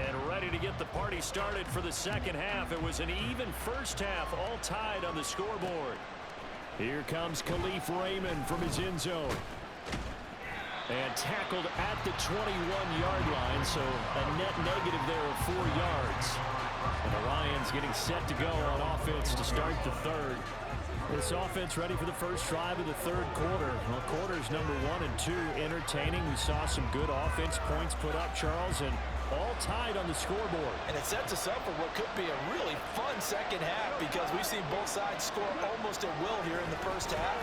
And ready to get the party started for the second half. It was an even first half, all tied on the scoreboard. Here comes Khalif Raymond from his end zone. And tackled at the 21-yard line, so a net negative there of 4 yards. And the Lions getting set to go on offense to start the third. This offense ready for the first drive of the third quarter. Well, quarters number 1 and 2 entertaining. We saw some good offense points put up, Charles, and all tied on the scoreboard. And it sets us up for what could be a really fun second half because we've seen both sides score almost at will here in the first half.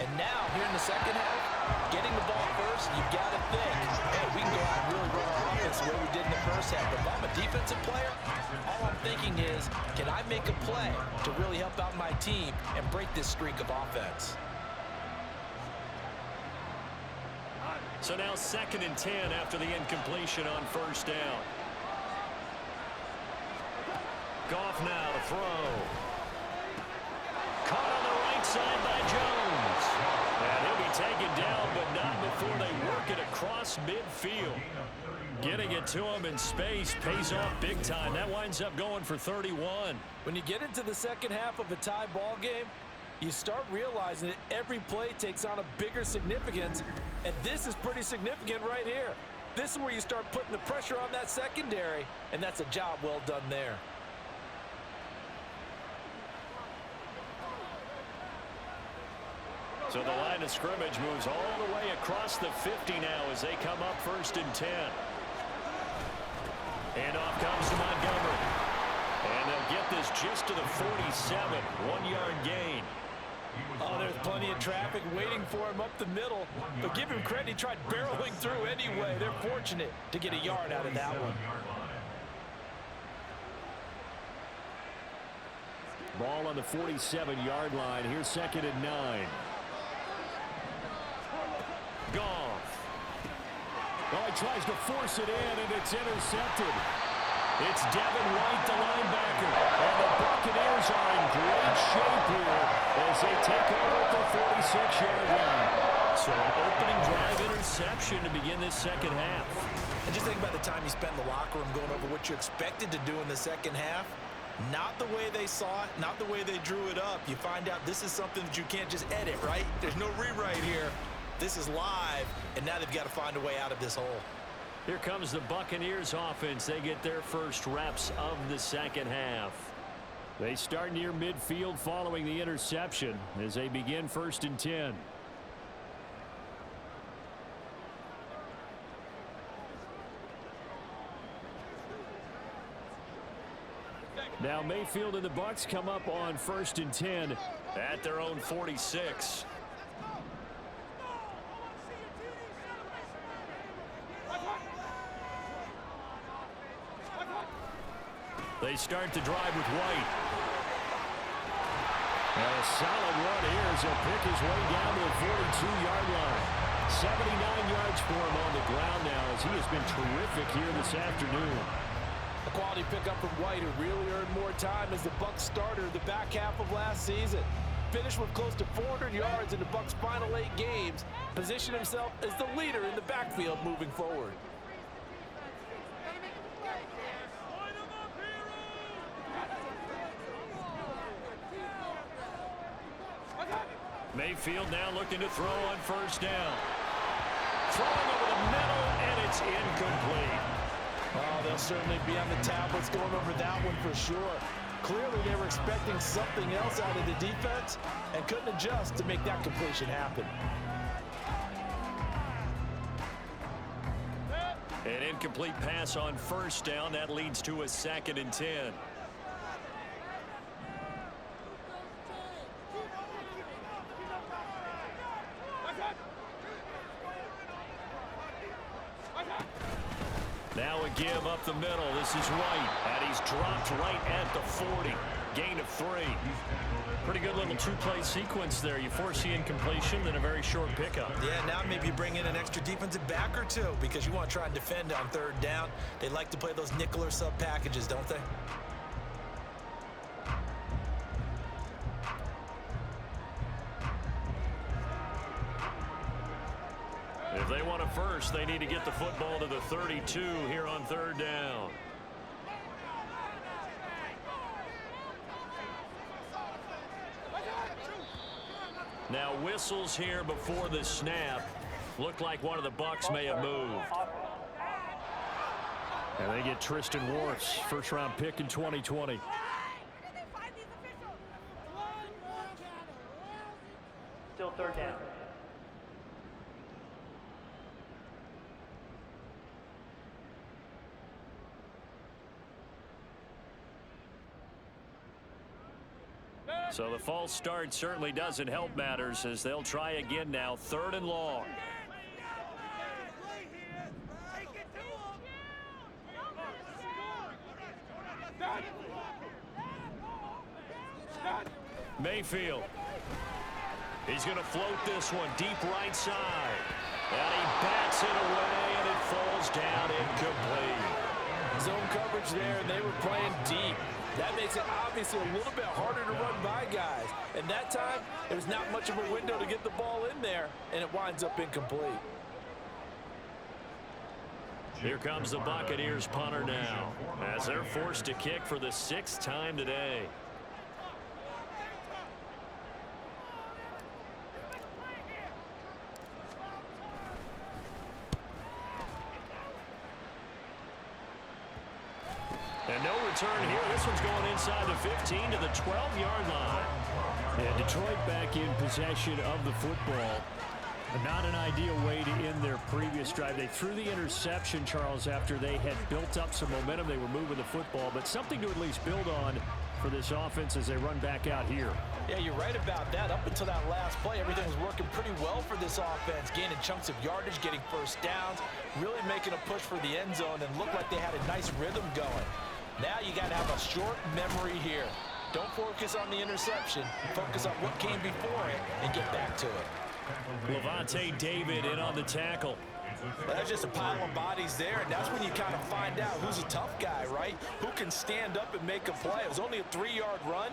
And now, here in the second half, getting the ball first, you've got to think, hey, we can go out and really run our offense the way we did in the first half. But if I'm a defensive player, all I'm thinking is, can I make a play to really help out my team and break this streak of offense? So now 2nd and 10 after the incompletion on first down. Goff now to throw. Caught on the right side by Jones. And he'll be taken down, but not before they work it across midfield. Getting it to him in space pays off big time. That winds up going for 31. When you get into the second half of a tie ball game, you start realizing that every play takes on a bigger significance, and this is pretty significant right here. This is where you start putting the pressure on that secondary, and that's a job well done there. So the line of scrimmage moves all the way across the 50 now as they come up 1st and 10. And off comes to Montgomery. And they'll get this just to the 47, 1-yard gain. Oh, there's plenty of traffic waiting for him up the middle. But give him credit, he tried barreling through anyway. They're fortunate to get a yard out of that one. Ball on the 47-yard line. Here's 2nd and 9. Goff. Oh, he tries to force it in, and it's intercepted. It's Devin White, the linebacker. And the Buccaneers are in great shape here as they take over at the 46-yard line. So an opening drive interception to begin this second half. And just think about the time you spent in the locker room going over what you expected to do in the second half. Not the way they saw it, not the way they drew it up. You find out this is something that you can't just edit, right? There's no rewrite here. This is live, and now they've got to find a way out of this hole. Here comes the Buccaneers offense. They get their first reps of the second half. They start near midfield following the interception as they begin 1st and 10. Now Mayfield and the Bucs come up on 1st and 10 at their own 46. They start the drive with White. And a solid run here as he'll pick his way down to the 42-yard line. 79 yards for him on the ground now as he has been terrific here this afternoon. A quality pickup from White, who really earned more time as the Bucs starter the back half of last season. Finished with close to 400 yards in the Bucs' final 8 games. Positioned himself as the leader in the backfield moving forward. Mayfield now looking to throw on 1st down. Throwing over the middle, and it's incomplete. Oh, they'll certainly be on the tablets going over that one for sure. Clearly, they were expecting something else out of the defense and couldn't adjust to make that completion happen. An incomplete pass on 1st down. That leads to a 2nd and 10. Now a give up the middle. This is White, and he's dropped right at the 40. Gain of 3. Pretty good little 2-play sequence there. You foresee incompletion, then a very short pickup. Yeah, now maybe you bring in an extra defensive back or two because you want to try and defend on 3rd down. They like to play those nickel or sub packages, don't they? If they want a first, they need to get the football to the 32 here on 3rd down. Now whistles here before the snap. Looked like one of the Bucs may have moved. And they get Tristan Wirfs, first-round pick in 2020. Still third down. So the false start certainly doesn't help matters as they'll try again now, 3rd and long. Mayfield. He's going to float this one deep right side. And he bats it away, and it falls down incomplete. Zone coverage there, and they were playing deep. That makes it obviously a little bit harder to run by guys. And that time, there's not much of a window to get the ball in there, and it winds up incomplete. Here comes the Buccaneers punter now, as they're forced to kick for the 6th time today. And no return here. This one's going inside the 15 to the 12-yard line. And Detroit back in possession of the football. Not an ideal way to end their previous drive. They threw the interception, Charles, after they had built up some momentum. They were moving the football, but something to at least build on for this offense as they run back out here. Yeah, you're right about that. Up until that last play, everything was working pretty well for this offense, gaining chunks of yardage, getting first downs, really making a push for the end zone, and looked like they had a nice rhythm going. Now you got to have a short memory here. Don't focus on the interception. Focus on what came before it and get back to it. Levante David in on the tackle. That's just a pile of bodies there, and that's when you kind of find out who's a tough guy, right? Who can stand up and make a play. It was only a 3-yard run,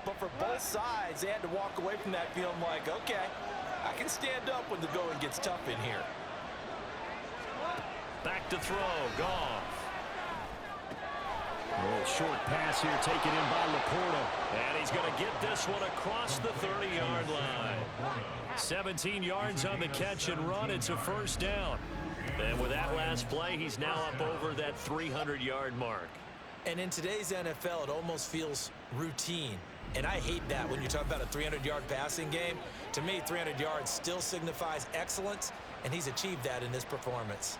but for both sides, they had to walk away from that feeling like, okay, I can stand up when the going gets tough in here. Back to throw, Goff. A little short pass here taken in by Laporta. And he's going to get this one across the 30-yard line. 17 yards on the catch and run. It's a first down. And with that last play, he's now up over that 300-yard mark. And in today's NFL, it almost feels routine. And I hate that when you talk about a 300-yard passing game. To me, 300 yards still signifies excellence, and he's achieved that in this performance.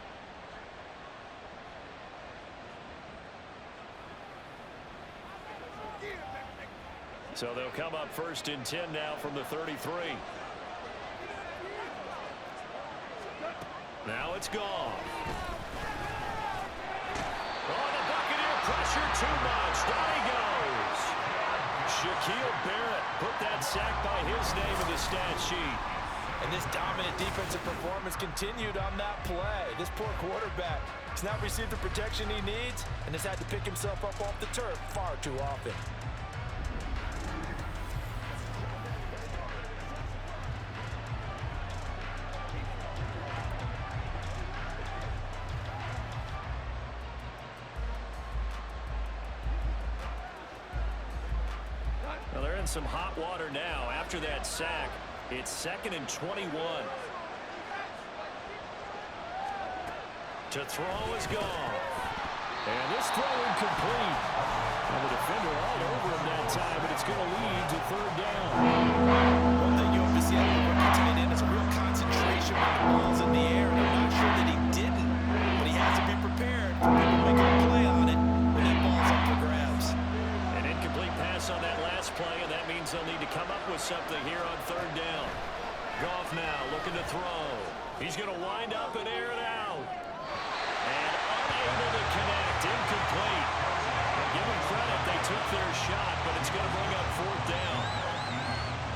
So they'll come up 1st and 10 now from the 33. Now it's Goff. Oh, the Buccaneer pressure too much. Down he goes. Shaquille Barrett put that sack by his name in the stat sheet. And this dominant defensive performance continued on that play. This poor quarterback has not received the protection he needs and has had to pick himself up off the turf far too often. Well, they're in some hot water now. After that sack, it's 2nd and 21. To throw is gone. And this throw incomplete. And the defender all over him that time, but it's going to lead to 3rd down. One thing you have to see out of the rookie tight end is a real concentration when the ball's in the air. And I'm not sure that he didn't, but he has to be prepared for people making a play on it when that ball's up for grabs. An incomplete pass on that last play, and that means they'll need to come up with something here on 3rd down. Goff now looking to throw. He's going to wind up and air it out. And unable to connect, incomplete. Give them credit, they took their shot, but it's going to bring up 4th down.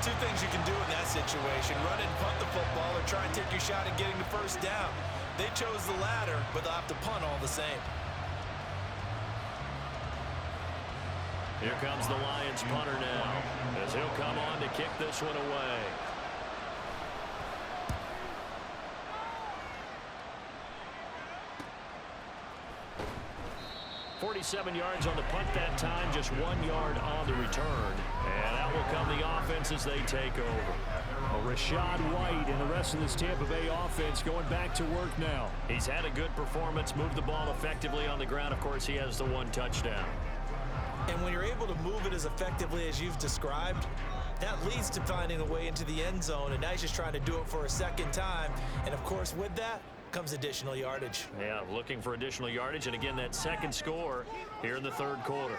Two things you can do in that situation: run and punt the football, or try and take your shot at getting the first down. They chose the latter, but they'll have to punt all the same. Here comes the Lions punter now, as he'll come on to kick this one away. .47 yards on the punt that time, just 1 yard on the return. And that will come the offense as they take over. Well, Rashad White and the rest of this Tampa Bay offense going back to work now. He's had a good performance, moved the ball effectively on the ground. Of course, he has the one touchdown. And when you're able to move it as effectively as you've described, that leads to finding a way into the end zone, and now he's just trying to do it for a second time. And, of course, with that comes additional yardage. Yeah, looking for additional yardage, and again, that second score here in the third quarter.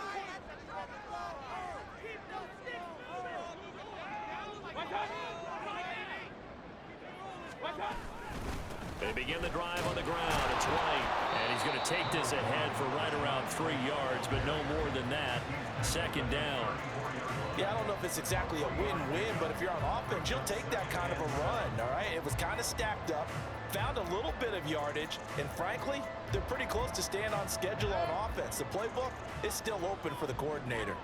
They begin the drive on the ground. It's White, and he's going to take this ahead for right around 3 yards, but no more than that. Second down. Yeah, I don't know if it's exactly a win-win, but if you're on offense, you'll take that kind of a run, all right? It was kind of stacked up, found a little bit of yardage, and frankly, they're pretty close to staying on schedule on offense. The playbook is still open for the coordinator.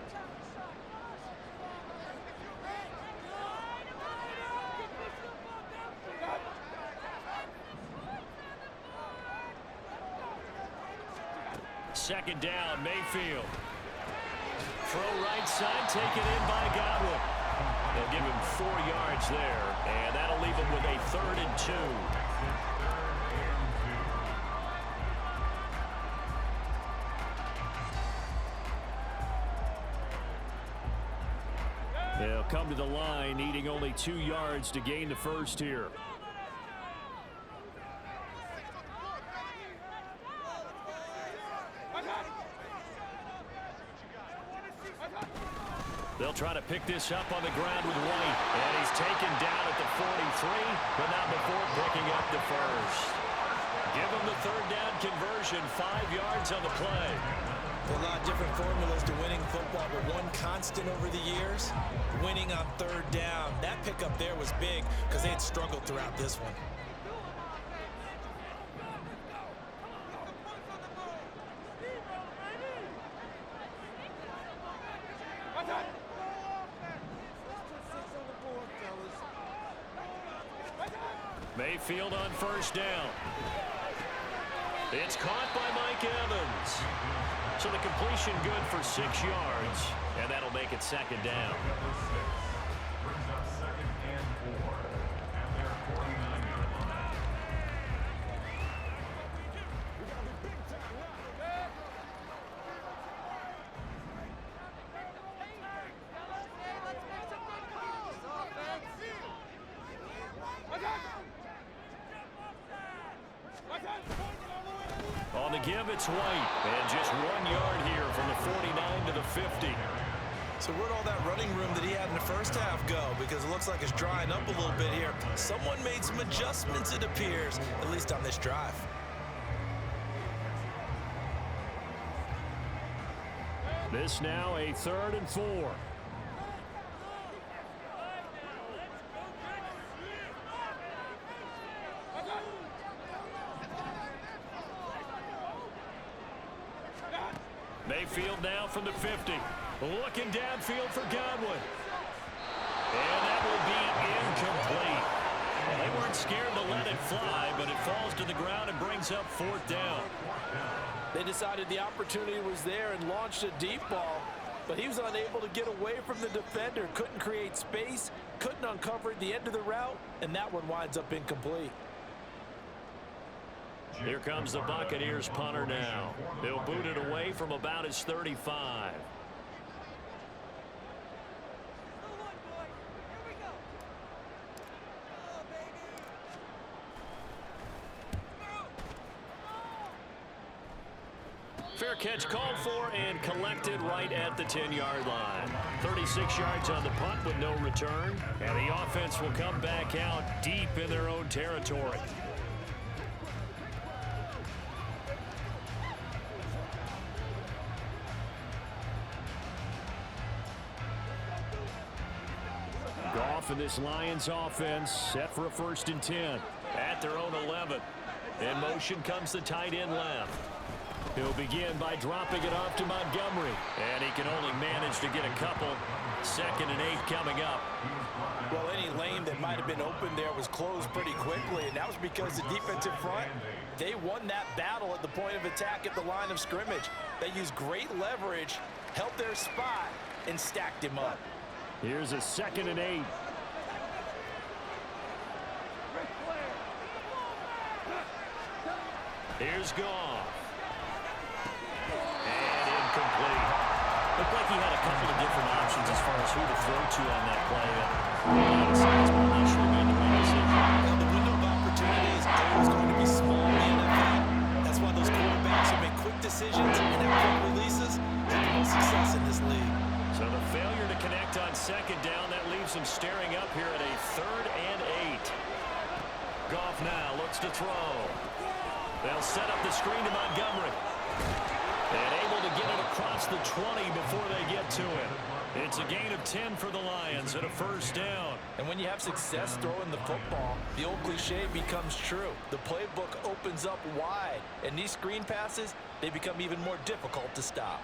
Second down, Mayfield. Throw right side, taken in by Godwin. They'll give him 4 yards there, and that'll leave him with a 3rd and 2. They'll come to the line, needing only 2 yards to gain the first here. They'll try to pick this up on the ground with White. And he's taken down at the 43, but not before picking up the first. Give him the 3rd down conversion, 5 yards on the play. A lot of different formulas to winning football, but one constant over the years, winning on 3rd down. That pickup there was big because they had struggled throughout this one. Mayfield on 1st down. It's caught by Mike Evans. So the completion good for 6 yards, and that'll make it 2nd down. Brings up 2nd and 4 at their 49-yard line. On the give, it's White. And just 1 yard here from the 49 to the 50. So where'd all that running room that he had in the first half go? Because it looks like it's drying up a little bit here. Someone made some adjustments, it appears, at least on this drive. This now a 3rd and 4. Mayfield now from the 50. Looking downfield for Godwin. And that will be incomplete. Well, they weren't scared to let it fly, but it falls to the ground and brings up 4th down. They decided the opportunity was there and launched a deep ball, but he was unable to get away from the defender, couldn't create space, couldn't uncover the end of the route, and that one winds up incomplete. Here comes the Buccaneers punter now. They'll boot it away from about his 35. Fair catch called for and collected right at the 10-yard line. 36 yards on the punt with no return. And the offense will come back out deep in their own territory. Goff and this Lions offense set for a 1st and 10 at their own 11. In motion comes the tight end left. He'll begin by dropping it off to Montgomery. And he can only manage to get a couple. 2nd and 8 coming up. Well, any lane that might have been open there was closed pretty quickly, and that was because the defensive front, they won that battle at the point of attack at the line of scrimmage. They used great leverage, held their spot, and stacked him up. Here's a 2nd and 8. Here's Goff. And incomplete. Looked like he had a couple of different options as far as who to throw to on that play. I'm not sure he made the right decision. Well, the window of opportunity is always going to be small in the NFL. That's why those quarterbacks who make quick decisions and have quick releases have the most success in this league. So the failure to connect on second down, that leaves him staring up here at a 3rd and 8. Goff now looks to throw. They'll set up the screen to Montgomery. And able to get it across the 20 before they get to it. It's a gain of 10 for the Lions and a 1st down. And when you have success throwing the football, the old cliche becomes true. The playbook opens up wide, and these screen passes, they become even more difficult to stop.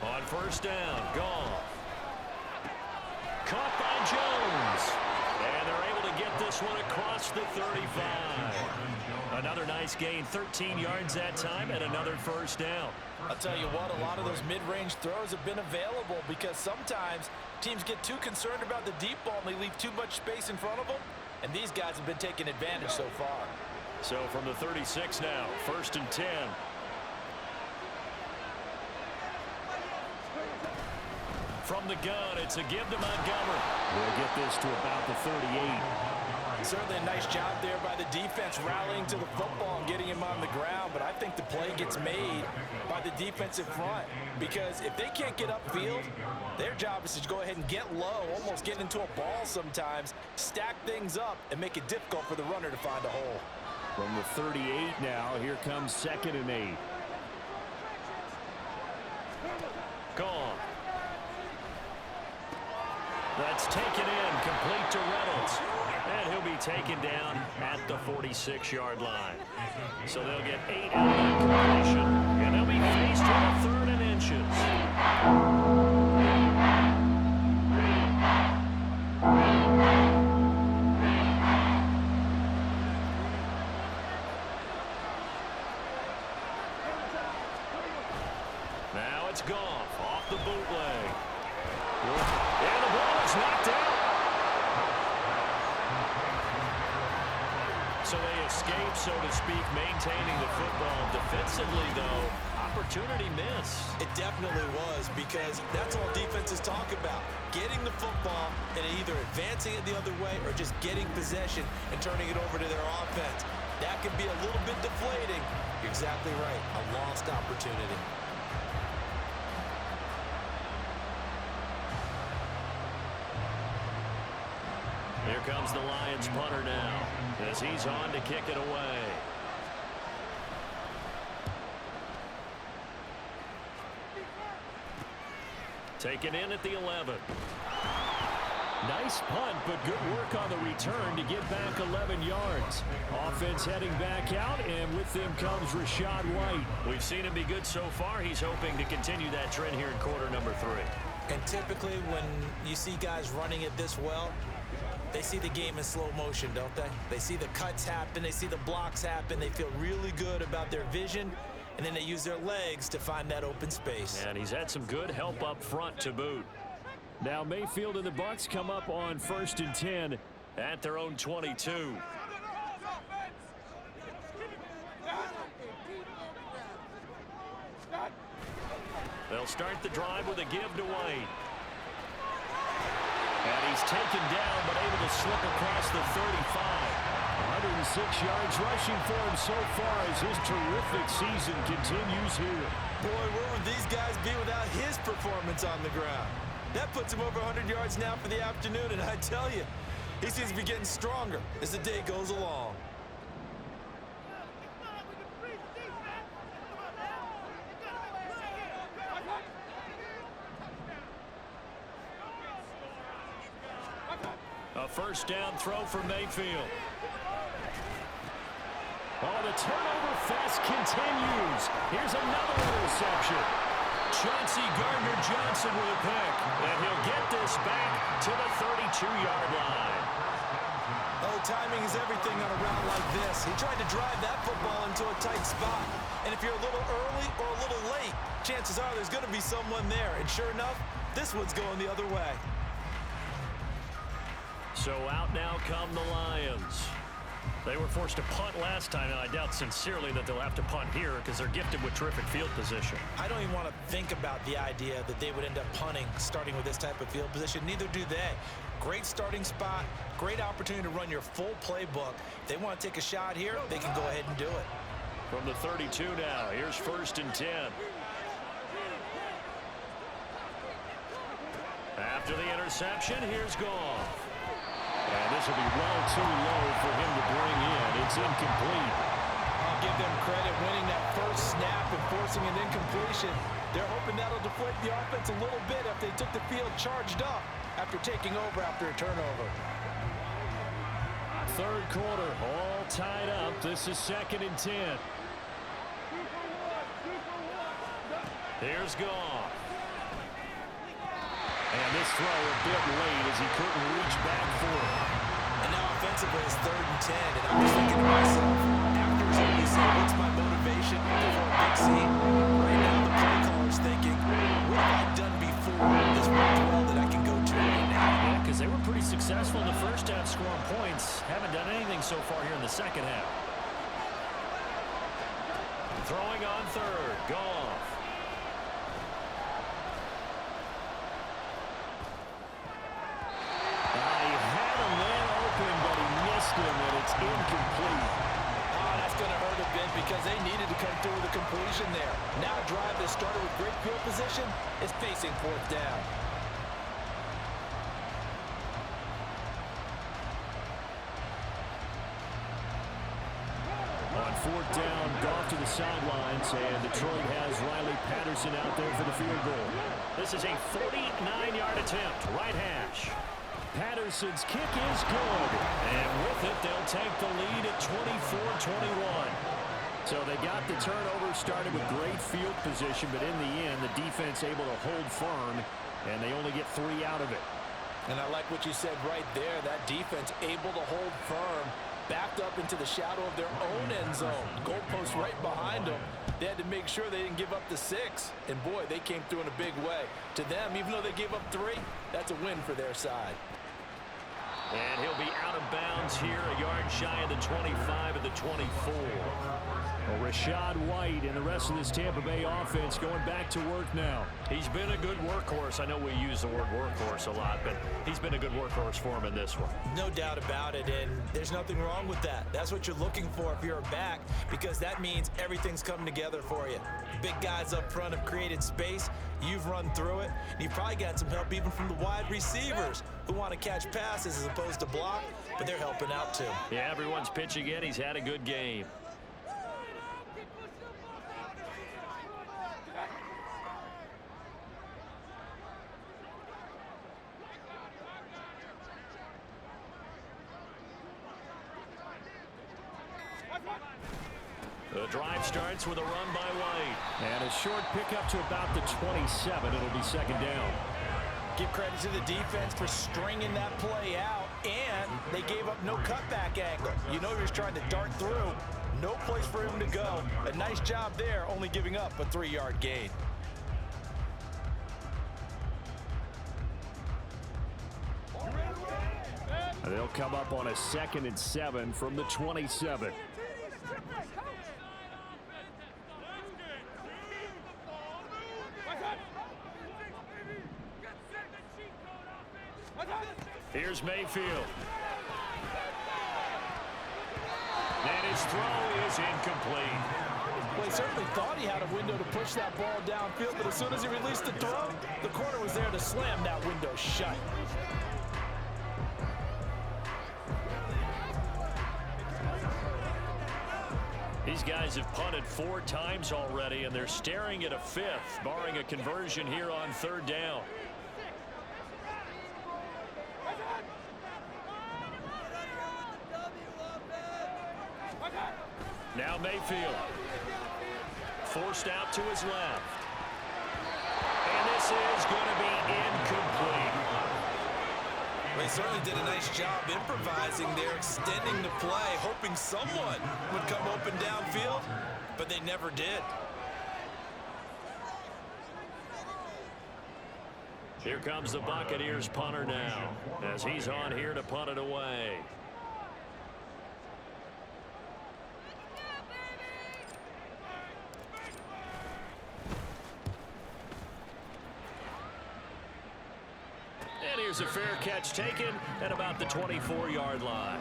On 1st down, Goff. Caught by Jones. And they're able to get this one across the 35. Another nice gain, 13 yards that time, and another 1st down. I'll tell you what, a lot of those mid-range throws have been available because sometimes teams get too concerned about the deep ball and they leave too much space in front of them, and these guys have been taking advantage so far. So from the 36 now, 1st and 10. From the gun, it's a give to Montgomery. We'll get this to about the 38. Certainly a nice job there by the defense rallying to the football and getting him on the ground, but I think the play gets made by the defensive front because if they can't get upfield, their job is to go ahead and get low, almost get into a ball sometimes, stack things up, and make it difficult for the runner to find a hole. From the 38 now, here comes 2nd and 8. Gone. That's taken in, complete to Reynolds. And he'll be taken down at the 46-yard line. So they'll get 8 out of that completion, and they'll be faced with a 3rd and inches. Now it's Goff off the bootleg. And the ball is knocked out. So they escape, so to speak, maintaining the football. Defensively, though, opportunity miss. It definitely was because that's all defenses talk about. Getting the football and either advancing it the other way or just getting possession and turning it over to their offense. That can be a little bit deflating. You're exactly right. A lost opportunity. Here comes the Lions punter now as he's on to kick it away. Taken in at the 11. Nice punt, but good work on the return to get back 11 yards. Offense heading back out, and with them comes Rachaad White. We've seen him be good so far. He's hoping to continue that trend here in quarter number 3. And typically when you see guys running it this well, they see the game in slow motion, don't they? They see the cuts happen, they see the blocks happen, they feel really good about their vision, and then they use their legs to find that open space. And he's had some good help up front to boot. Now Mayfield and the Bucs come up on 1st and 10 at their own 22. They'll start the drive with a give to White. And he's taken down, but able to slip across the 35. 106 yards rushing for him so far as his terrific season continues here. Boy, where would these guys be without his performance on the ground? That puts him over 100 yards now for the afternoon, and I tell you, he seems to be getting stronger as the day goes along. A 1st down throw for Mayfield. Oh, the turnover fest continues. pass. Here's another interception. Chauncey Gardner-Johnson with a pick. And he'll get this back to the 32-yard line. Oh, timing is everything on a route like this. He tried to drive that football into a tight spot. And if you're a little early or a little late, chances are there's going to be someone there. And sure enough, this one's going the other way. So out now come the Lions. They were forced to punt last time, and I doubt sincerely that they'll have to punt here because they're gifted with terrific field position. I don't even want to think about the idea that they would end up punting starting with this type of field position. Neither do they. Great starting spot, great opportunity to run your full playbook. If they want to take a shot here, they can go ahead and do it. From the 32 now, here's 1st and 10. After the interception, here's Goff. And this will be well too low for him to bring in. It's incomplete. I'll give them credit winning that first snap and forcing an incompletion. They're hoping that'll deflate the offense a little bit if they took the field charged up after taking over after a turnover. 3rd quarter, all tied up. This is 2nd and 10. Here's Goff. And this throw a bit late as he couldn't reach back for it. And now offensively it's 3rd and 10. And I'm just thinking to myself, after he's already said, what's my motivation for a big scene? Right now the play caller's thinking, what have I done before? This worked well that I can go to right now. Yeah, because they were pretty successful in the first half scoring points. Haven't done anything so far here in the second half. Throwing on 3rd, Goff. And it's incomplete. Oh, that's going to hurt a bit because they needed to come through with a completion there. Now a drive that started with great field position is facing 4th down. On 4th down, Goff to the sidelines, and Detroit has Riley Patterson out there for the field goal. This is a 49-yard attempt, right hash. Patterson's kick is good. And with it, they'll take the lead at 24-21. So they got the turnover started with great field position, but in the end, the defense able to hold firm, and they only get 3 out of it. And I like what you said right there. That defense able to hold firm, backed up into the shadow of their own end zone. Goalpost right behind them. They had to make sure they didn't give up the 6. And boy, they came through in a big way. To them, even though they gave up 3, that's a win for their side. And he'll be out of bounds here, a yard shy of the 25 at the 24. Well, Rachaad White and the rest of this Tampa Bay offense going back to work now. He's been a good workhorse. I know we use the word workhorse a lot, but he's been a good workhorse for him in this one. No doubt about it, and there's nothing wrong with that. That's what you're looking for if you're a back, because that means everything's coming together for you. Big guys up front have created space. You've run through it, and you've probably got some help even from the wide receivers who want to catch passes as opposed to block, but they're helping out too. Yeah, everyone's pitching in. He's had a good game. The drive starts with a run by White. And a short pickup to about the 27. It'll be 2nd down. Give credit to the defense for stringing that play out, and they gave up no cutback angle. You know he was trying to dart through. No place for him to go. A nice job there, only giving up a 3-yard gain. They'll come up on a 2nd and 7 from the 27. Here's Mayfield. And his throw is incomplete. Well, he certainly thought he had a window to push that ball downfield, but as soon as he released the throw, the corner was there to slam that window shut. These guys have punted 4 times already, and they're staring at a 5th, barring a conversion here on 3rd down. Now Mayfield. forced out to his left. And this is going to be incomplete. They certainly did a nice job improvising there, extending the play, hoping someone would come open downfield, but they never did. Here comes the Buccaneers punter now, as he's on here to punt it away. And here's a fair catch taken at about the 24-yard line.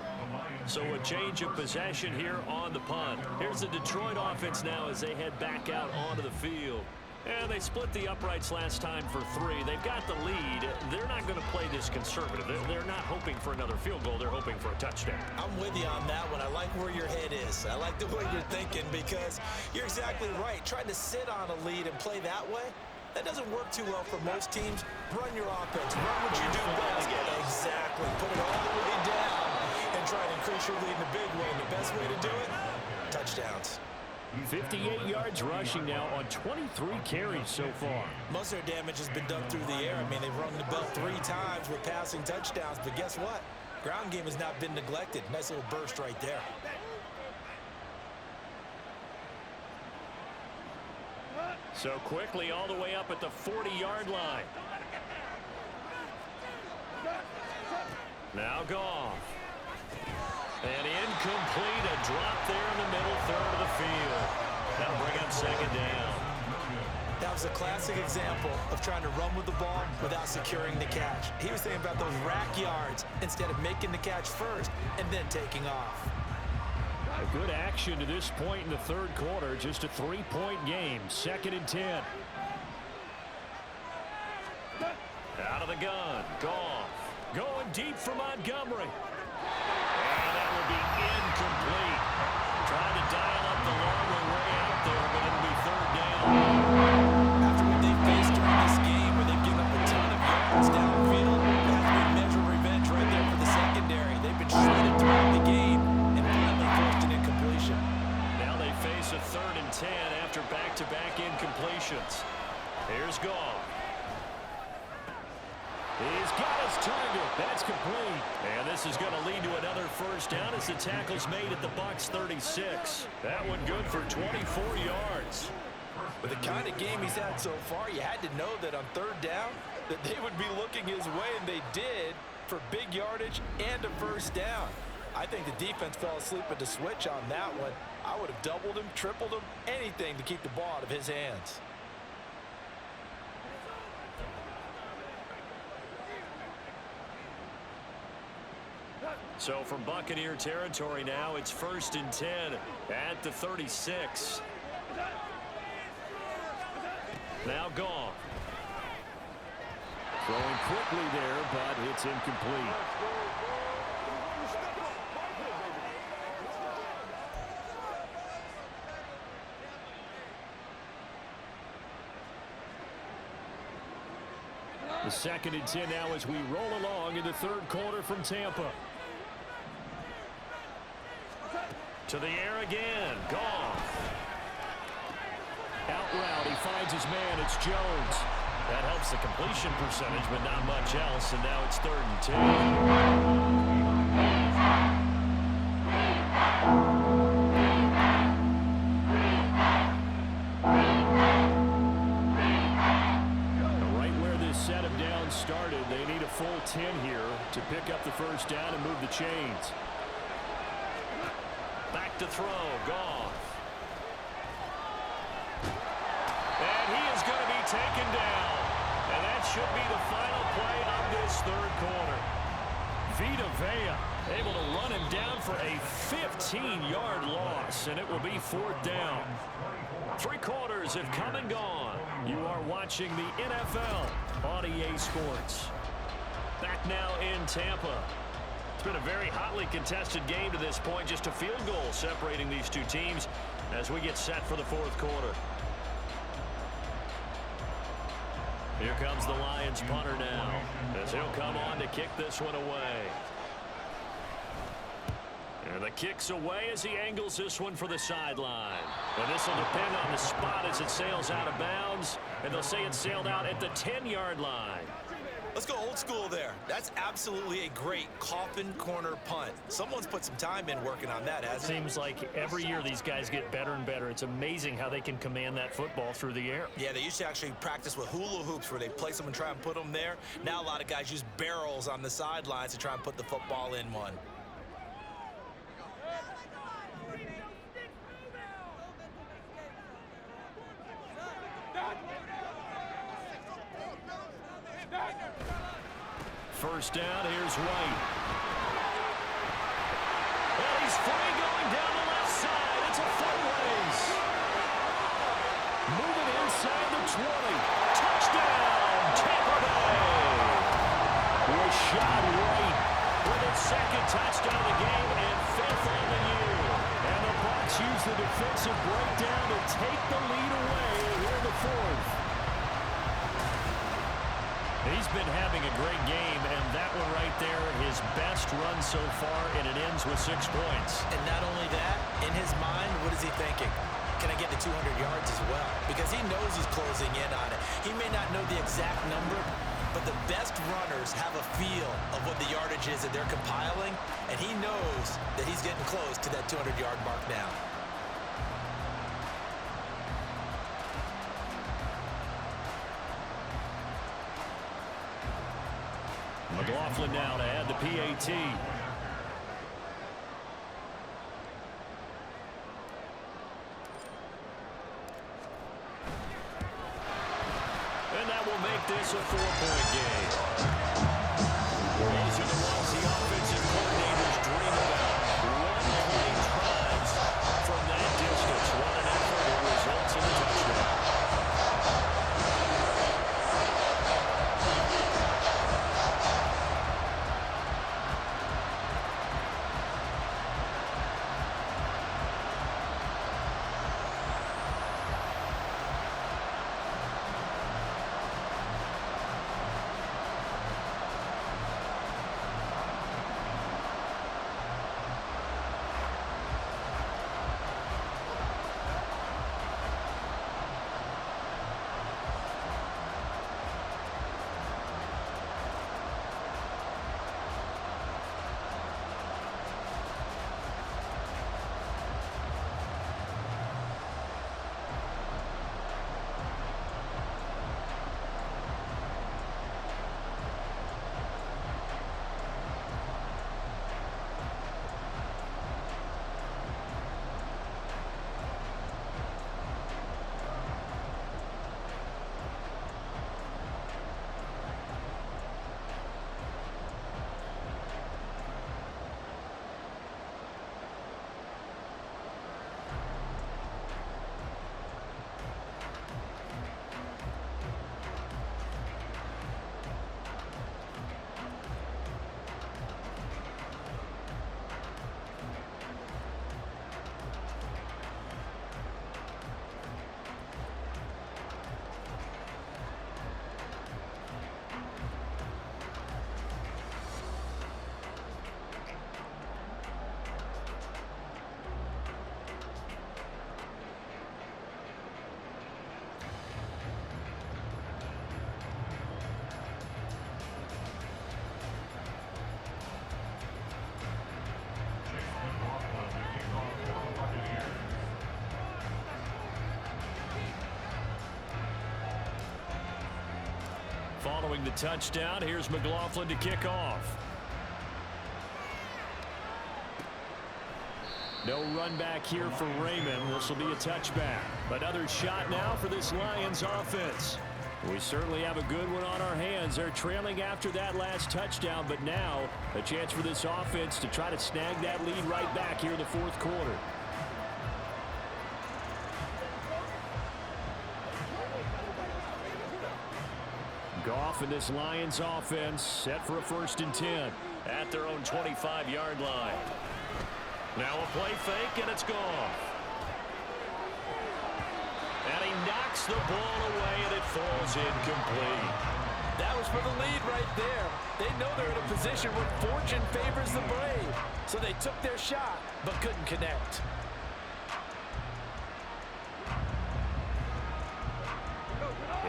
So a change of possession here on the punt. Here's the Detroit offense now as they head back out onto the field. And they split the uprights last time for 3. They've got the lead. They're not going to play this conservative. They're not hoping for another field goal. They're hoping for a touchdown. I'm with you on that one. I like where your head is. I like the way you're thinking because you're exactly right. Trying to sit on a lead and play that way, that doesn't work too well for most teams. Run your offense. Run what you do best. Exactly. Put it all the way down and try to increase your lead in a big way. And the best way to do it, touchdowns. 58 yards rushing now on 23 carries so far. Most of their damage has been done through the air. I mean, they've rung the bell 3 times with passing touchdowns, but guess what? Ground game has not been neglected. Nice little burst right there. So quickly all the way up at the 40-yard line. Now Goff. And incomplete, a drop there in the middle third of the field. That'll bring up second down. That was a classic example of trying to run with the ball without securing the catch. He was thinking about those rack yards instead of making the catch first and then taking off. A good action to this point in the third quarter. Just a 3-point game. 2nd and 10. Out of the gun. Goff. Going deep for Montgomery. And that will be incomplete. Trying to dial up the long way out there, but it'll be third down. After what they've faced during this game, where they've given up a ton of yards downfield, that's been measured revenge right there for the secondary. They've been shredded throughout the game and finally forced an incompletion. Now they face a 3rd and 10 after back-to-back incompletions. Here's Goff. He's got his target. That's complete. And this is going to lead to another first down as the tackle's made at the Bucs 36. That one good for 24 yards. With the kind of game he's had so far, you had to know that on 3rd down that they would be looking his way, and they did, for big yardage and a first down. I think the defense fell asleep at the switch on that one. I would have doubled him, tripled him, anything to keep the ball out of his hands. So from Buccaneer territory now, it's 1st and 10 at the 36. Now Goff. Throwing quickly there, but it's incomplete. The 2nd and 10 now as we roll along in the third quarter from Tampa. To the air again. Goff. Out route. He finds his man. It's Jones. That helps the completion percentage, but not much else. And now it's 3rd and 10. Right where this set of downs started, they need a full 10 here to pick up the first down and move the chains. Back to throw. Goff. And he is going to be taken down. And that should be the final play of this third quarter. Vita Vea able to run him down for a 15-yard loss, and it will be 4th down. 3 quarters have come and gone. You are watching the NFL on EA Sports. Back now in Tampa. It's been a very hotly contested game to this point. Just a field goal separating these two teams as we get set for the 4th quarter. Here comes the Lions punter now as he'll come on to kick this one away. And the kick's away as he angles this one for the sideline. And this will depend on the spot as it sails out of bounds. And they'll say it sailed out at the 10-yard line. Let's go old school there. That's absolutely a great coffin corner punt. Someone's put some time in working on that, hasn't it? Seems like every year these guys get better and better. It's amazing how they can command that football through the air. Yeah, they used to actually practice with hula hoops where they place them and try and put them there. Now a lot of guys use barrels on the sidelines to try and put the football in one. First down, here's White. And he's free going down the left side. It's a foot race. Moving inside the 20. Touchdown, Tampa Bay. Rashad White with his second touchdown of the game and 5th on the year. And the Bucs use the defensive breakdown to take the lead away here in the 4th. He's been having a great game, and that one right there, his best run so far, and it ends with 6 points. And not only that, in his mind, what is he thinking? Can I get to 200 yards as well? Because he knows he's closing in on it. He may not know the exact number, but the best runners have a feel of what the yardage is that they're compiling, and he knows that he's getting close to that 200-yard mark now. McLaughlin now to add the PAT. And that will make this a 4-point game. Those are the ones the offensive coordinators dream about. One-play drives from that distance. What an effort. It results in a touchdown. Following the touchdown, here's McLaughlin to kick off. No run back here for Raymond. This will be a touchback. Another shot now for this Lions offense. We certainly have a good one on our hands. They're trailing after that last touchdown, but now a chance for this offense to try to snag that lead right back here in the 4th quarter. Goff and this Lions offense set for a 1st and 10 at their own 25-yard line. Now a play fake, and it's gone. And he knocks the ball away, and it falls incomplete. That was for the lead right there. They know they're in a position where fortune favors the brave. So they took their shot, but couldn't connect.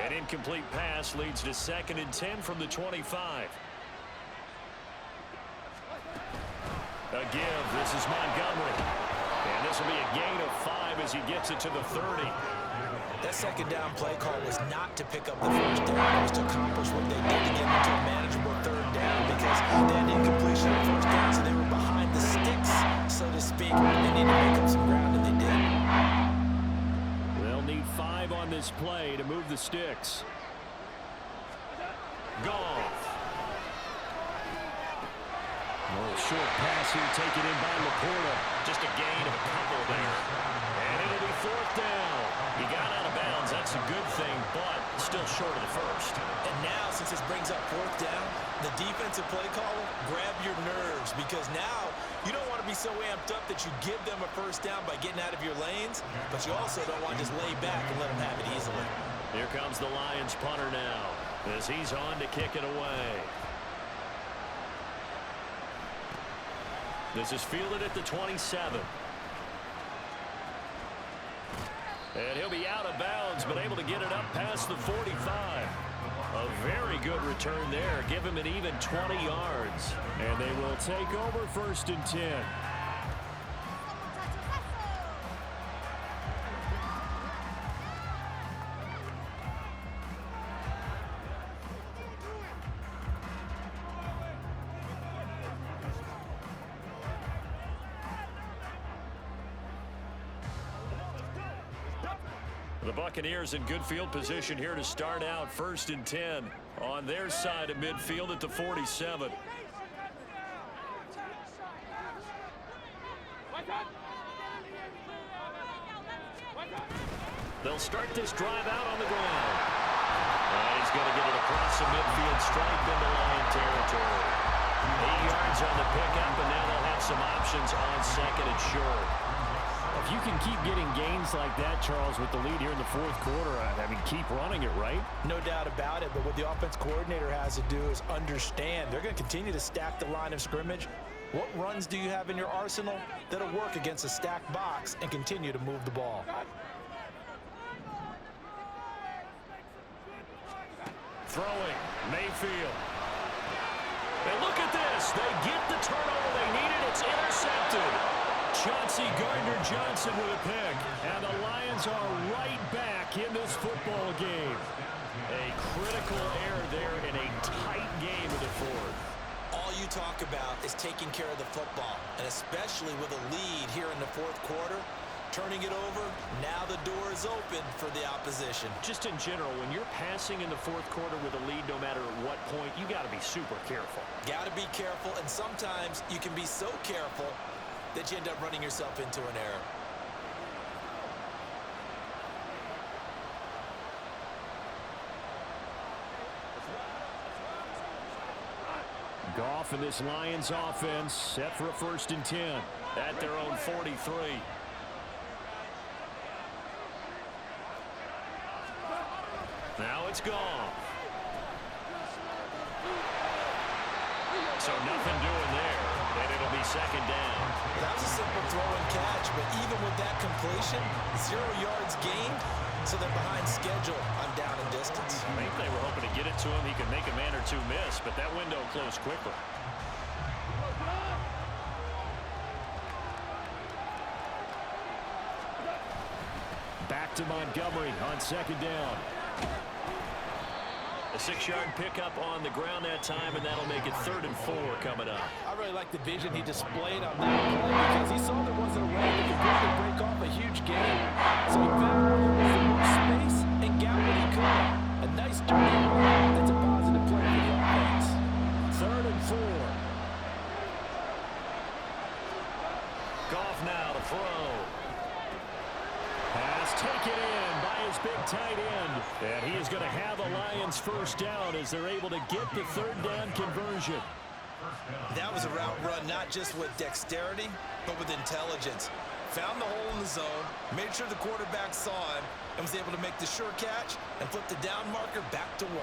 An incomplete pass leads to 2nd and 10 from the 25. A give. This is Montgomery. And this will be a gain of 5 as he gets it to the 30. That second down play call was not to pick up the first down. It was to accomplish what they did to get into a manageable 3rd down because they had incompletion of first down, so they were behind the sticks, so to speak. They needed to make up some ground, and they did. They'll need 5 on this play to move the sticks. Goff. A little short pass here taken in by Laporta. Just a gain of a couple there. And it'll be 4th down. He got out of bounds. That's a good thing, but still short of the first. And now, since this brings up 4th down, the defensive play caller, grab your nerves because now you don't want to be so amped up that you give them a first down by getting out of your lanes, but you also don't want to just lay back and let them have it easily. Here comes the Lions punter now as he's on to kick it away. This is fielded at the 27. And he'll be out of bounds, but able to get it up past the 45. A very good return there. Give him an even 20 yards. And they will take over 1st and 10. The Buccaneers in good field position here to start out 1st and 10 on their side of midfield at the 47. They'll start this drive out on the ground. And he's going to get it across the midfield stripe into Lion territory. 8 yards on the pickup, and now they'll have some options on 2nd and short. If you can keep getting gains like that, Charles, with the lead here in the 4th quarter, I mean, keep running it, right? No doubt about it, but what the offense coordinator has to do is understand they're going to continue to stack the line of scrimmage. What runs do you have in your arsenal that'll work against a stacked box and continue to move the ball? Throwing, Mayfield. And look at this. They get the turnover they needed. It's intercepted. Chauncey Gardner-Johnson with a pick. And the Lions are right back in this football game. A critical error there in a tight game in the 4th. All you talk about is taking care of the football, and especially with a lead here in the 4th quarter, turning it over, now the door is open for the opposition. Just in general, when you're passing in the 4th quarter with a lead, no matter at what point, you got to be super careful. Got to be careful, and sometimes you can be so careful that you end up running yourself into an error. Goff and this Lions offense set for a 1st and 10 at their own 43. Now it's Goff. So nothing doing there, and it'll be 2nd down. That was a simple throw and catch, but even with that completion, 0 yards gained, so they're behind schedule on down and distance. I think they were hoping to get it to him. He could make a man or two miss, but that window closed quickly. Back to Montgomery on 2nd down. A 6-yard pickup on the ground that time, and that'll make it 3rd and 4 coming up. I really like the vision he displayed on that play because he saw there wasn't a way that could quickly break off a huge gain. So he found where there was the most space and got what he could. A nice dirty run. That's a positive play for the offense. 3rd and 4. Goff now to throw. Pass taken in by his big tight end. And he is going to have a Lions 1st down as they're able to get the 3rd down conversion. That was a route run not just with dexterity, but with intelligence. Found the hole in the zone, made sure the quarterback saw him, and was able to make the sure catch and flip the down marker back to 1.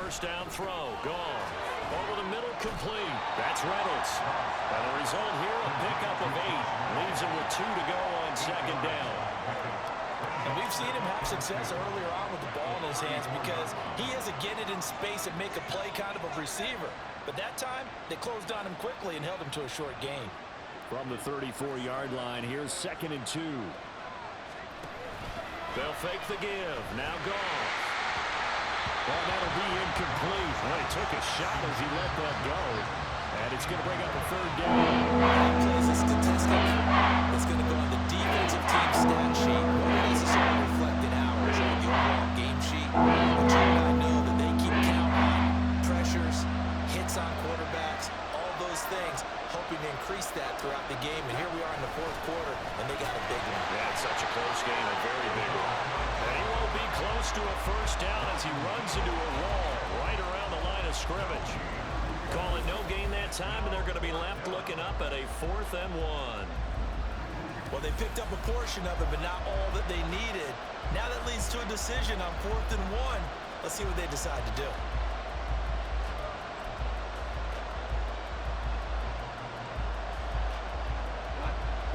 first down throw. Gone. Over the middle, complete. That's Reynolds. And the result here, a pickup of 8. Leaves him with 2 to go on second down. And we've seen him have success earlier on with the ball in his hands because he is a get it in space and make a play kind of a receiver. But that time, they closed on him quickly and held him to a short gain. From the 34-yard line, here's 2nd and 2. They'll fake the give. Now Goff. Well, that'll be incomplete. Well, he took a shot as he let that go. And it's going to bring up a 3rd down. That plays a statistic that's going to go on the defensive team stat sheet. Won't necessarily reflect in ours on the overall game sheet. But you and I know that they keep count on pressures, hits on quarterbacks, all those things, hoping to increase that throughout the game. And here we are in the 4th quarter, and they got a big one. Yeah, it's such a close game, a very big one. And he won't be close to a first down as he runs into a wall right around the line of scrimmage. Call it no gain that time, and they're going to be left looking up at a 4th and 1. Well, they picked up a portion of it, but not all that they needed. Now that leads to a decision on 4th and 1. Let's see what they decide to do.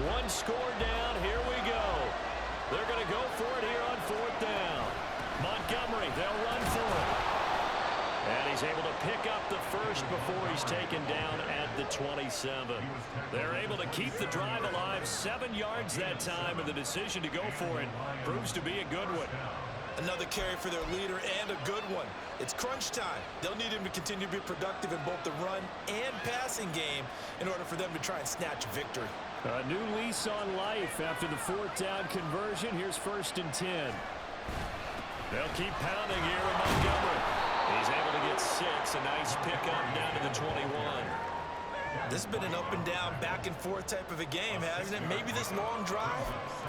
One score down. Here we go. They're going to go for it here on 4th down. Montgomery, they'll run for it. And he's able to pick up the first before he's taken down at the 27. They're able to keep the drive alive. 7 yards that time, and the decision to go for it proves to be a good one. Another carry for their leader and a good one. It's crunch time. They'll need him to continue to be productive in both the run and passing game in order for them to try and snatch a victory. A new lease on life after the 4th down conversion. Here's 1st and 10. They'll keep pounding here with Montgomery. He's able to get 6. A nice pickup down to the 21. This has been an up and down, back and forth type of a game, hasn't it? Maybe this long drive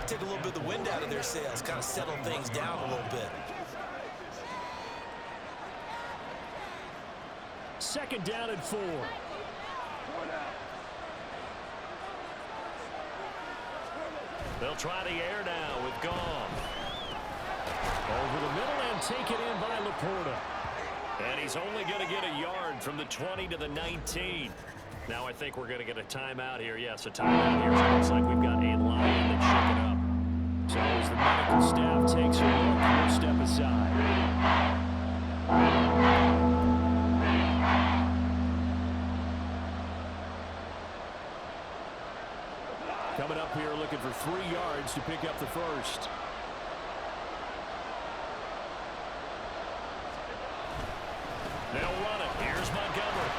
take a little bit of the wind out of their sails, kind of settle things down a little bit. 2nd down and 4. They'll try the air now with Goff. Over the middle and taken in by Laporta. And he's only going to get a yard from the 20 to the 19. Now I think we're going to get a timeout here. Yes, a timeout here. So it looks like we've got a Lion that's shaken up. So as the medical staff takes a look, we'll step aside. Coming up here looking for 3 yards to pick up the first. They'll run it. Here's Montgomery.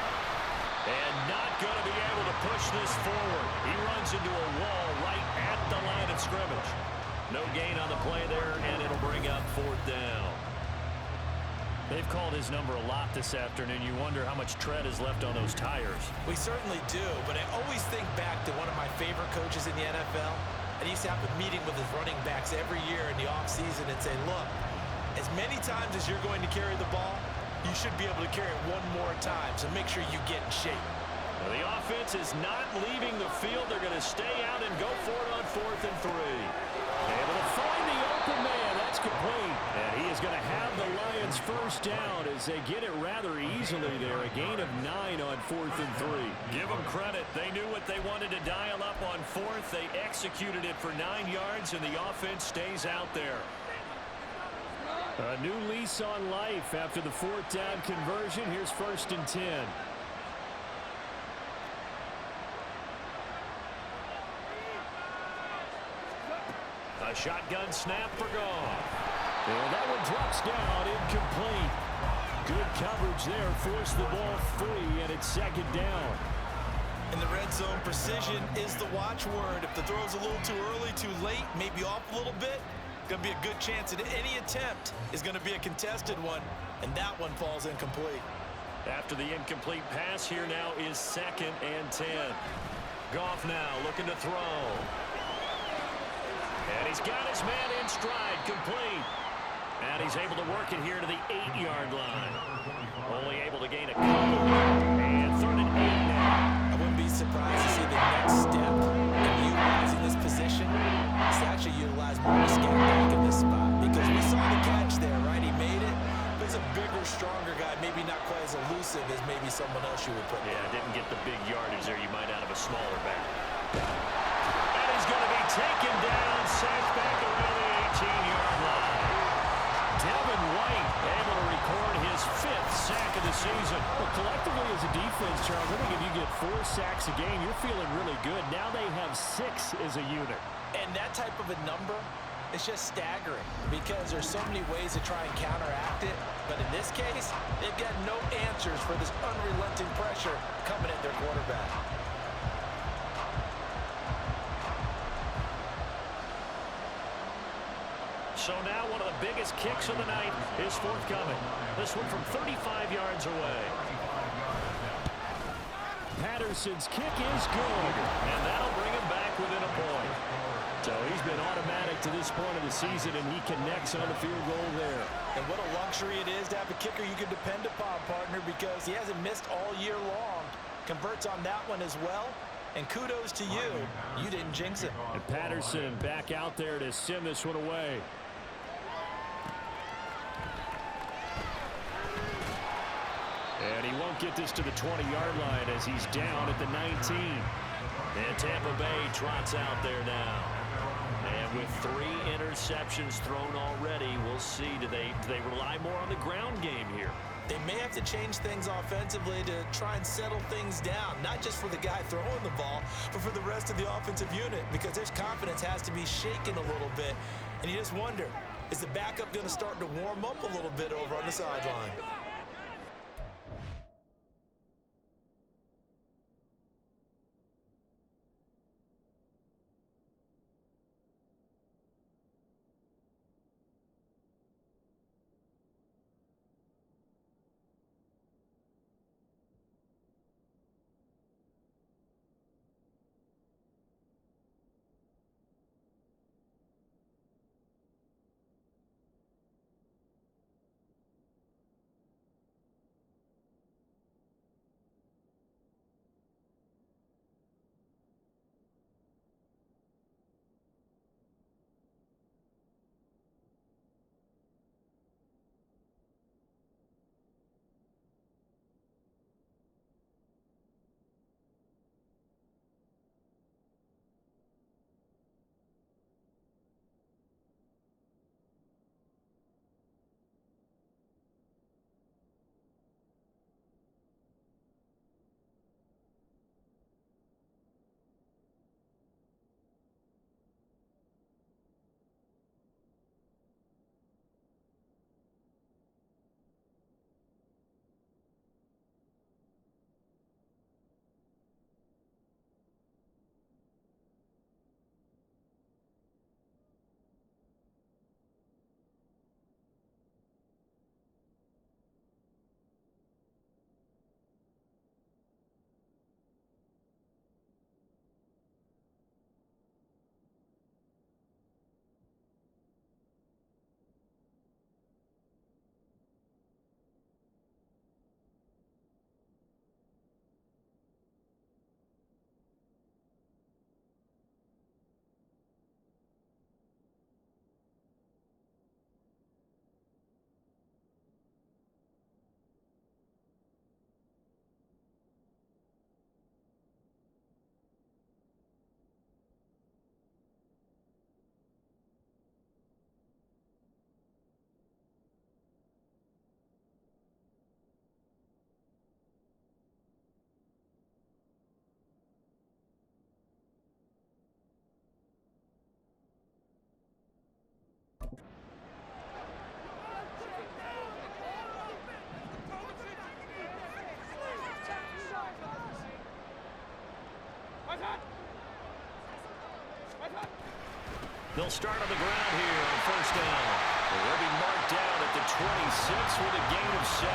And not going to be able to push this forward. He runs into a wall right at the line of scrimmage. No gain on the play there, and it'll bring up 4th down. They've called his number a lot this afternoon. You wonder how much tread is left on those tires. We certainly do, but I always think back to one of my favorite coaches in the NFL. And he used to have a meeting with his running backs every year in the offseason and say, look, as many times as you're going to carry the ball, you should be able to carry it one more time, so make sure you get in shape. Well, the offense is not leaving the field. They're going to stay out and go for it on 4th and 3. Able to find the open man. That's complete. And he is going to have the Lions first down as they get it rather easily there. A gain of 9 on 4th and 3. Give them credit. They knew what they wanted to dial up on 4th. They executed it for 9 yards, and the offense stays out there. A new lease on life after the 4th down conversion. Here's 1st and 10. A shotgun snap for Goff. And that one drops down, incomplete. Good coverage there, forced the ball free, and it's 2nd down. In the red zone, precision is the watchword. If the throw's a little too early, too late, maybe off a little bit, going to be a good chance that any attempt is going to be a contested one, and that one falls incomplete. After the incomplete pass, here now is 2nd and 10. Goff now looking to throw. And he's got his man in stride, complete. And he's able to work it here to the 8-yard line. Only able to gain a couple. And 3rd and 8 now. I wouldn't be surprised to see the next step in utilizing this position is to actually utilize more of a scat back in this spot. Because we saw the catch there, right? He made it. But it's a bigger, stronger guy, maybe as elusive as maybe someone else you would put there. Yeah, didn't get the big yardage there you might out of a smaller back. And he's going to be taken down, sacked back around the 18-yard line. Devin White able to record his 5th sack of the season. Well, collectively as a defense, Charles, I think if you get 4 sacks a game, you're feeling really good. Now they have 6 as a unit. And that type of a number, it's just staggering because there's so many ways to try and counteract it. But in this case, they've got no answers for this unrelenting pressure coming at their quarterback. So now one of the biggest kicks of the night is forthcoming. This one from 35 yards away. Patterson's kick is good. And that'll bring him back within a point. So he's been automatic to this point of the season, and he connects on the field goal there. And what a luxury it is to have a kicker you can depend upon, partner, because he hasn't missed all year long. Converts on that one as well. And kudos to you. You didn't jinx it. And Patterson back out there to send this one away. And he won't get this to the 20-yard line as he's down at the 19. And Tampa Bay trots out there now. And with 3 interceptions thrown already, we'll see. Do they rely more on the ground game here? They may have to change things offensively to try and settle things down, not just for the guy throwing the ball, but for the rest of the offensive unit, because their confidence has to be shaken a little bit. And you just wonder, is the backup going to start to warm up a little bit over on the sideline? They'll start on the ground here on first down. They'll be marked down at the 26 with a gain of 7.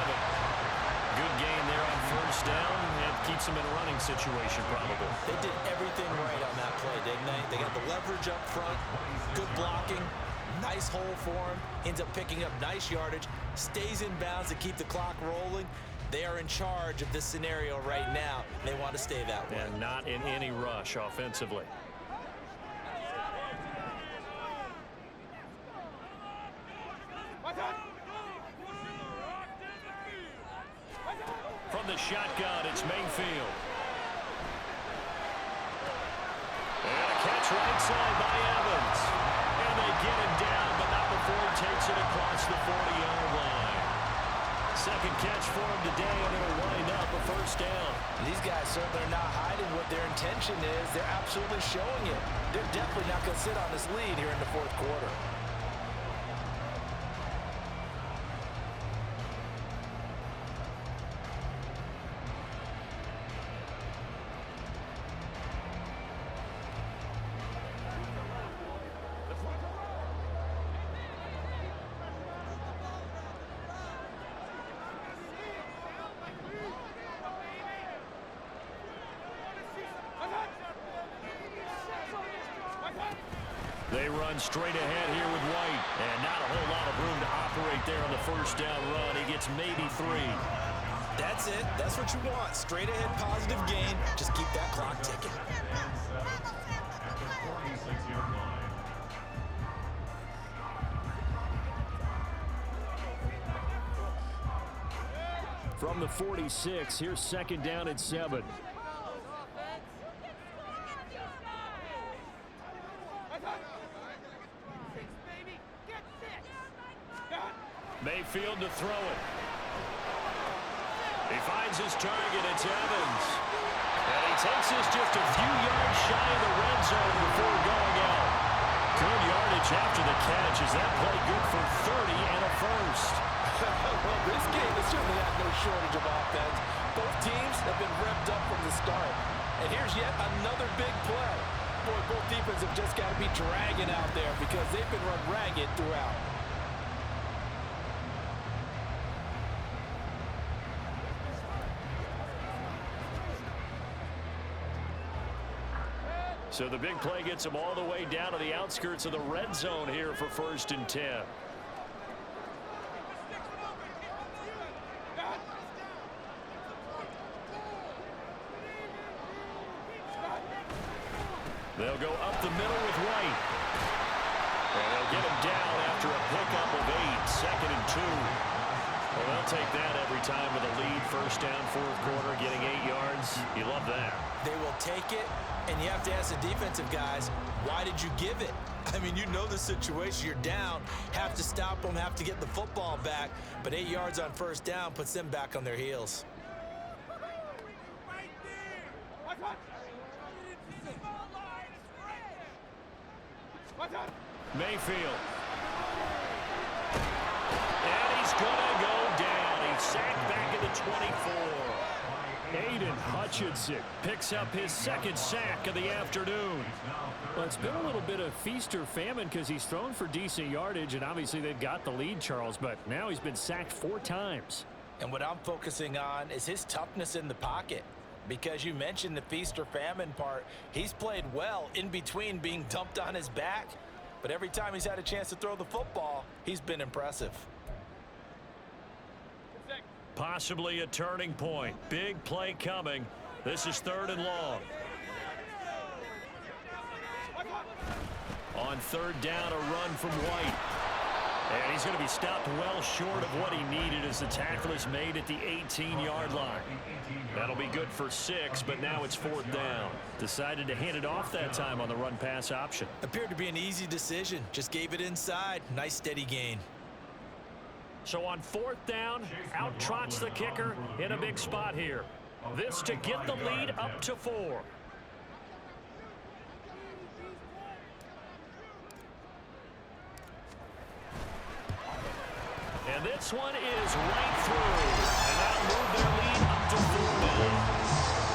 Good gain there on first down. And keeps them in a running situation, probably. They did everything right on that play, didn't they? They got the leverage up front, good blocking, nice hole for him, ends up picking up nice yardage, stays in bounds to keep the clock rolling. They are in charge of this scenario right now. They want to stay that way. And not in any rush offensively. shotgun. It's Mayfield. And a catch right side by Evans. And they get him down, but not before he takes it across the 40-yard line. Second catch for him today, and it'll wind up a first down. These guys certainly are not hiding what their intention is. They're absolutely showing it. They're definitely not going to sit on this lead here in the fourth quarter. They run straight ahead here with White. And not a whole lot of room to operate there on the first down run. He gets maybe 3. That's it. That's what you want. Straight ahead positive gain. Just keep that clock ticking. At the 46-yard line. From the 46, here's second down at 7. Mayfield to throw it. He finds his target. It's Evans. And he takes this just a few yards shy of the red zone before going out. Good yardage after the catch. Is that play good for 30 and a first? Well, this game has certainly had no shortage of offense. Both teams have been revved up from the start. And here's yet another big play. Boy, both defenses have just got to be dragging out there because they've been run ragged throughout. So the big play gets him all the way down to the outskirts of the red zone here for 1st and 10. They'll go up the middle with White. And they'll get him down after a pickup of 8. 2nd and 2. Well, they'll take that every time with a lead. First down, fourth quarter, getting 8 yards. You love that. They will take it, and you have to ask the defensive guys, why did you give it? I mean, you know the situation. You're down, have to stop them, have to get the football back. But 8 yards on first down puts them back on their heels. Mayfield. And he's going to go down. He's sacked back at the 24. Aiden Hutchinson picks up his second sack of the afternoon. Well, it's been a little bit of feast or famine because he's thrown for decent yardage, and obviously they've got the lead, Charles, but now he's been sacked 4 times. And what I'm focusing on is his toughness in the pocket. Because you mentioned the feast or famine part, he's played well in between being dumped on his back. But every time he's had a chance to throw the football, he's been impressive. Possibly a turning point. Big play coming. This is 3rd and long. On 3rd down, a run from White. And he's going to be stopped well short of what he needed as the tackle is made at the 18-yard line. That'll be good for 6, but now it's 4th down. Decided to hand it off that time on the run-pass option. Appeared to be an easy decision. Just gave it inside. Nice steady gain. So on 4th down, out trots the kicker in a big spot here. This to get the lead up to 4. And this one is right through. And that'll move their lead up to 4 now.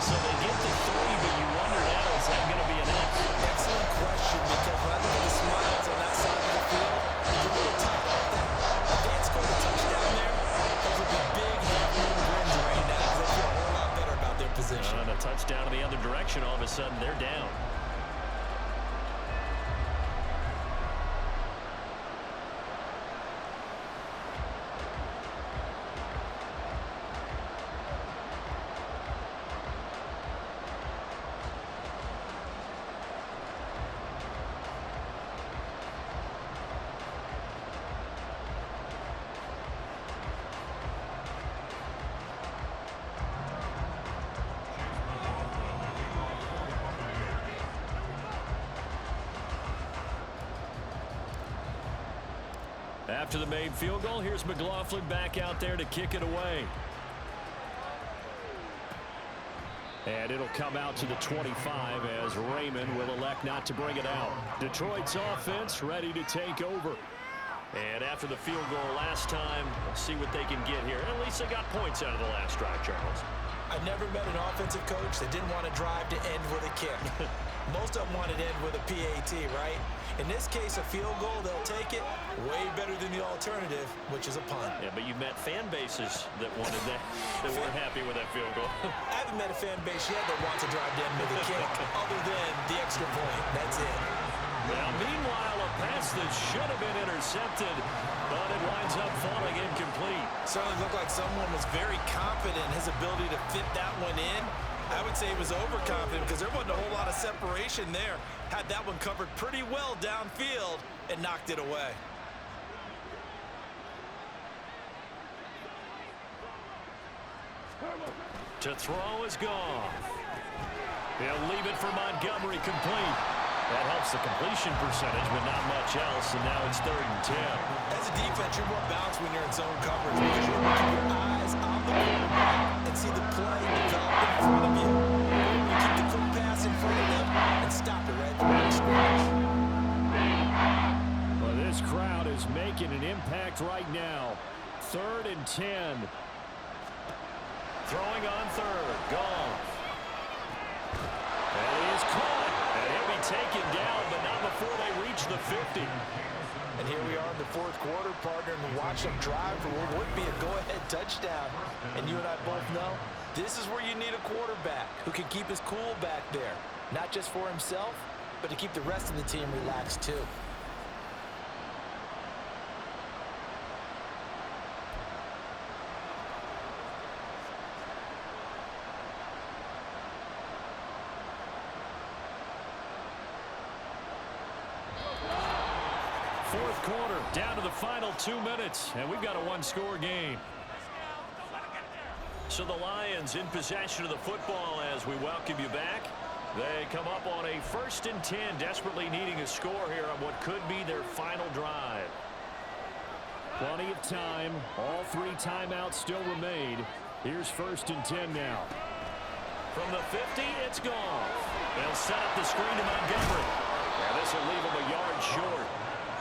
So they get to 3, but you wonder now, is that going to be enough? Excellent question, because when I look at the smiles on that side of the field, it's a little tough like that. If they had scored a touchdown there, those would be big half-moon grins right now because they feel a whole lot better about their position. And a touchdown in the other direction, all of a sudden they're down. After the made field goal, here's McLaughlin back out there to kick it away. And it'll come out to the 25 as Raymond will elect not to bring it out. Detroit's offense ready to take over. And after the field goal last time, we'll see what they can get here. At least they got points out of the last drive, Charles. I've never met an offensive coach that didn't want to drive to end with a kick. Most of them wanted to end with a PAT, right? In this case, a field goal, they'll take it. Way better than the alternative, which is a punt. Yeah, but you met fan bases that wanted that, that weren't happy with that field goal. I haven't met a fan base yet that wants to drive to end with a kick, other than the extra point. That's it. Now, meanwhile, a pass that should have been intercepted, but it winds up falling incomplete. Certainly looked like someone was very confident in his ability to fit that one in. I would say he was overconfident because there wasn't a whole lot of separation there. Had that one covered pretty well downfield and knocked it away. To throw is gone. He'll leave it for Montgomery complete. That helps the completion percentage, but not much else, and now it's 3rd and 10. As a defense, you're more balanced when you're in zone coverage because you're able to keep your eyes on the quarterback and see the play develop in front of you. You keep the quick pass in front of them and stop it right there in scrimmage. Well, this crowd is making an impact right now. 3rd and 10. Throwing on 3rd. Gone. And he is caught. And he'll be taken down, but not before they reach the 50. And here we are in the 4th quarter, partner, and watch them drive for what would be a go-ahead touchdown. And you and I both know this is where you need a quarterback who can keep his cool back there, not just for himself, but to keep the rest of the team relaxed too. Fourth quarter, down to the final 2 minutes, and we've got a one-score game. So the Lions in possession of the football as we welcome you back. They come up on a 1st and 10, desperately needing a score here on what could be their final drive. Plenty of time. All 3 timeouts still remain. Here's 1st and 10 now. From the 50, it's gone. They'll set up the screen to Montgomery. Now this will leave them a yard short.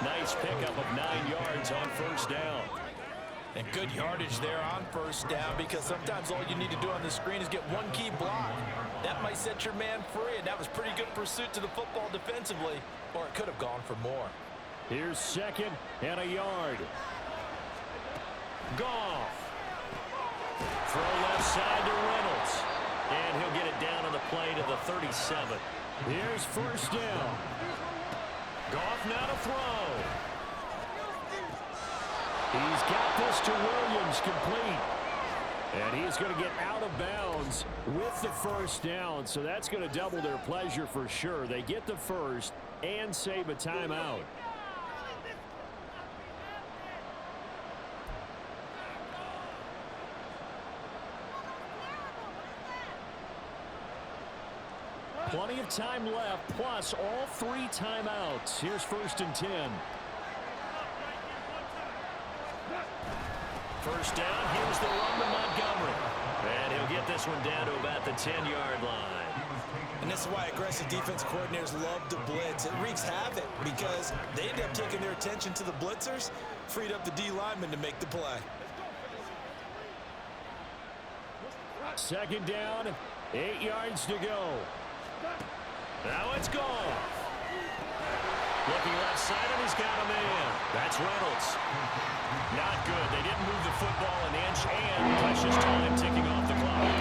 Nice pickup of 9 yards on 1st down. And good yardage there on 1st down because sometimes all you need to do on the screen is get one key block. That might set your man free, and that was pretty good pursuit to the football defensively, or it could have gone for more. Here's 2nd and a yard. Goff. Throw left side to Reynolds. And he'll get it down on the play to the 37. Here's 1st down. Goff now to throw. He's got this to Williams complete. And he's going to get out of bounds with the 1st down. So that's going to double their pleasure for sure. They get the 1st and save a timeout. Plenty of time left, plus all 3 timeouts. Here's 1st and 10. 1st down, here's the run to Montgomery. And he'll get this one down to about the 10-yard line. And this is why aggressive defense coordinators love to blitz. It wreaks havoc because they end up taking their attention to the blitzers, freed up the D lineman to make the play. 2nd down, 8 yards to go. Now it's gone. Looking left side, and he's got a man. That's Reynolds. Not good. They didn't move the football an inch, and precious time ticking off the clock.